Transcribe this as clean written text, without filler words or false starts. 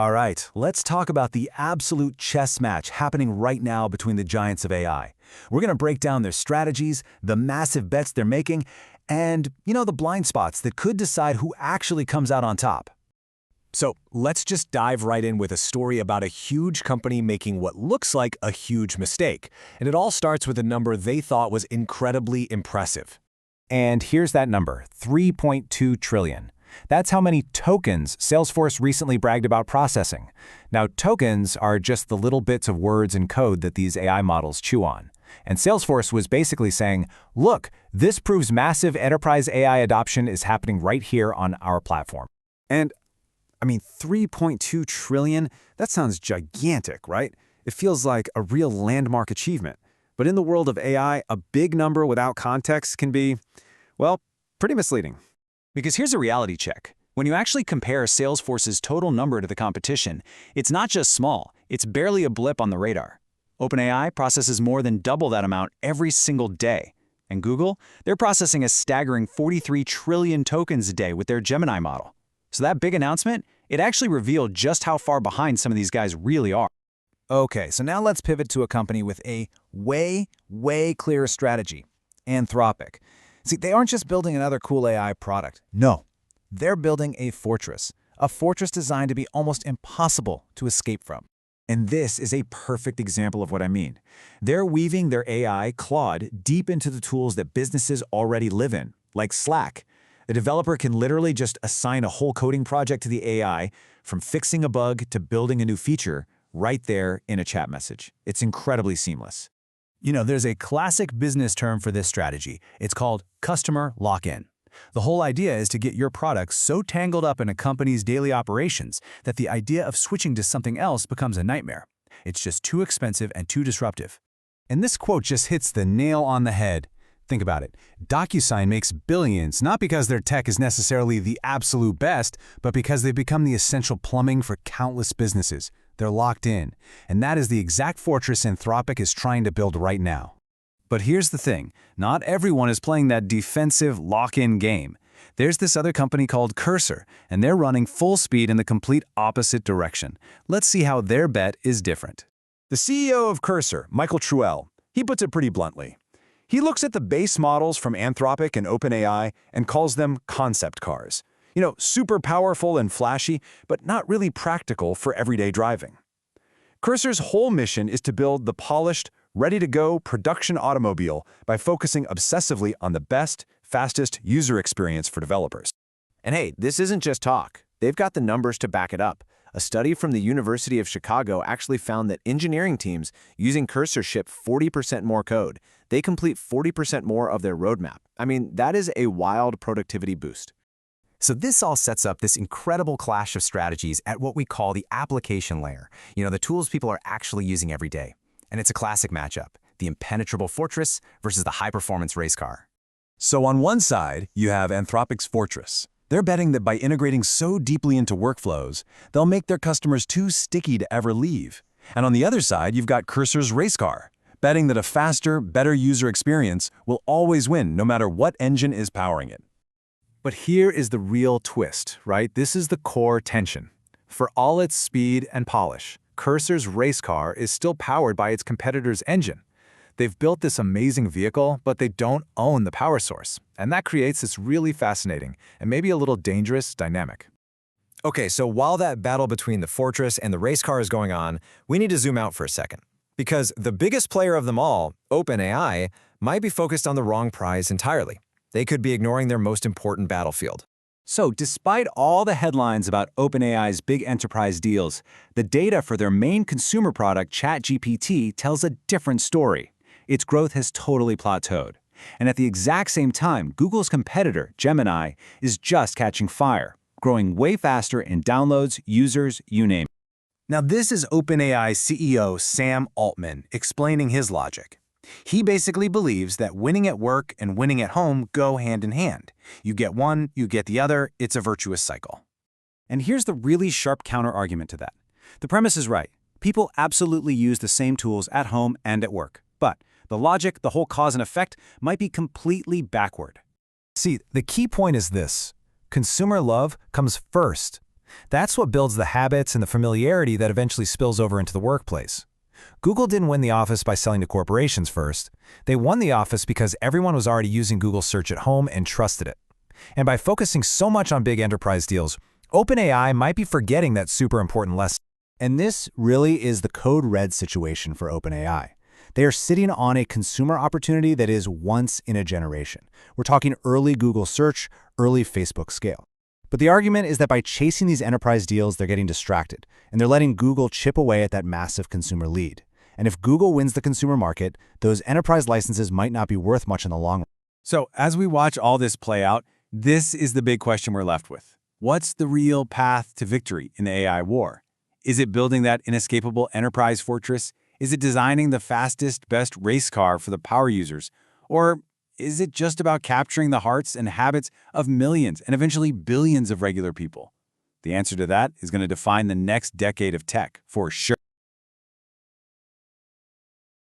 All right, let's talk about the absolute chess match happening right now between the giants of AI. We're going to break down their strategies, the massive bets they're making, and, the blind spots that could decide who actually comes out on top. So let's just dive right in with a story about a huge company making what looks like a huge mistake. And it all starts with a number they thought was incredibly impressive. And here's that number, 3.2 trillion. That's how many tokens Salesforce recently bragged about processing. Now, tokens are just the little bits of words and code that these AI models chew on. And Salesforce was basically saying, look, this proves massive enterprise AI adoption is happening right here on our platform. And, 3.2 trillion, that sounds gigantic, right? It feels like a real landmark achievement. But in the world of AI, a big number without context can be, well, pretty misleading. Because here's a reality check. When you actually compare Salesforce's total number to the competition, it's not just small, it's barely a blip on the radar. OpenAI processes more than double that amount every single day. And Google, they're processing a staggering 43 trillion tokens a day with their Gemini model. So that big announcement, it actually revealed just how far behind some of these guys really are. Okay, so now let's pivot to a company with a way clearer strategy, Anthropic. See, they aren't just building another cool AI product. No, they're building a fortress designed to be almost impossible to escape from. And this is a perfect example of what I mean. They're weaving their AI, Claude, deep into the tools that businesses already live in, like Slack. The developer can literally just assign a whole coding project to the AI, from fixing a bug to building a new feature, right there in a chat message. It's incredibly seamless. There's a classic business term for this strategy. It's called customer lock-in. The whole idea is to get your product so tangled up in a company's daily operations that the idea of switching to something else becomes a nightmare. It's just too expensive and too disruptive. And this quote just hits the nail on the head. Think about it. DocuSign makes billions, not because their tech is necessarily the absolute best, but because they've become the essential plumbing for countless businesses. They're locked in, and that is the exact fortress Anthropic is trying to build right now. But here's the thing, not everyone is playing that defensive lock-in game. There's this other company called Cursor, and they're running full speed in the complete opposite direction. Let's see how their bet is different. The CEO of Cursor, Michael Truell, he puts it pretty bluntly. He looks at the base models from Anthropic and OpenAI and calls them concept cars. Super powerful and flashy, but not really practical for everyday driving. Cursor's whole mission is to build the polished, ready-to-go production automobile by focusing obsessively on the best, fastest user experience for developers. And hey, this isn't just talk. They've got the numbers to back it up. A study from the University of Chicago actually found that engineering teams using Cursor ship 40% more code. They complete 40% more of their roadmap. That is a wild productivity boost. So this all sets up this incredible clash of strategies at what we call the application layer, the tools people are actually using every day. And it's a classic matchup, the impenetrable fortress versus the high-performance race car. So on one side, you have Anthropic's fortress. They're betting that by integrating so deeply into workflows, they'll make their customers too sticky to ever leave. And on the other side, you've got Cursor's race car, betting that a faster, better user experience will always win no matter what engine is powering it. But here is the real twist, right? This is the core tension. For all its speed and polish, Cursor's race car is still powered by its competitor's engine. They've built this amazing vehicle, but they don't own the power source. And that creates this really fascinating and maybe a little dangerous dynamic. Okay, so while that battle between the fortress and the race car is going on, we need to zoom out for a second. Because the biggest player of them all, OpenAI, might be focused on the wrong prize entirely. They could be ignoring their most important battlefield. So despite all the headlines about OpenAI's big enterprise deals, the data for their main consumer product, ChatGPT, tells a different story. Its growth has totally plateaued. And at the exact same time, Google's competitor, Gemini, is just catching fire, growing way faster in downloads, users, you name it. Now this is OpenAI CEO Sam Altman explaining his logic. He basically believes that winning at work and winning at home go hand in hand. You get one, you get the other, it's a virtuous cycle. And here's the really sharp counter-argument to that. The premise is right. People absolutely use the same tools at home and at work. But the logic, the whole cause and effect, might be completely backward. See, the key point is this. Consumer love comes first. That's what builds the habits and the familiarity that eventually spills over into the workplace. Google didn't win the office by selling to corporations first. They won the office because everyone was already using Google Search at home and trusted it. And by focusing so much on big enterprise deals, OpenAI might be forgetting that super important lesson. And this really is the code red situation for OpenAI. They are sitting on a consumer opportunity that is once in a generation. We're talking early Google Search, early Facebook scale. But the argument is that by chasing these enterprise deals, they're getting distracted, and they're letting Google chip away at that massive consumer lead. And if Google wins the consumer market, those enterprise licenses might not be worth much in the long run. So as we watch all this play out, this is the big question we're left with. What's the real path to victory in the AI war? Is it building that inescapable enterprise fortress? Is it designing the fastest, best race car for the power users? Or is it just about capturing the hearts and habits of millions and eventually billions of regular people? The answer to that is going to define the next decade of tech, for sure.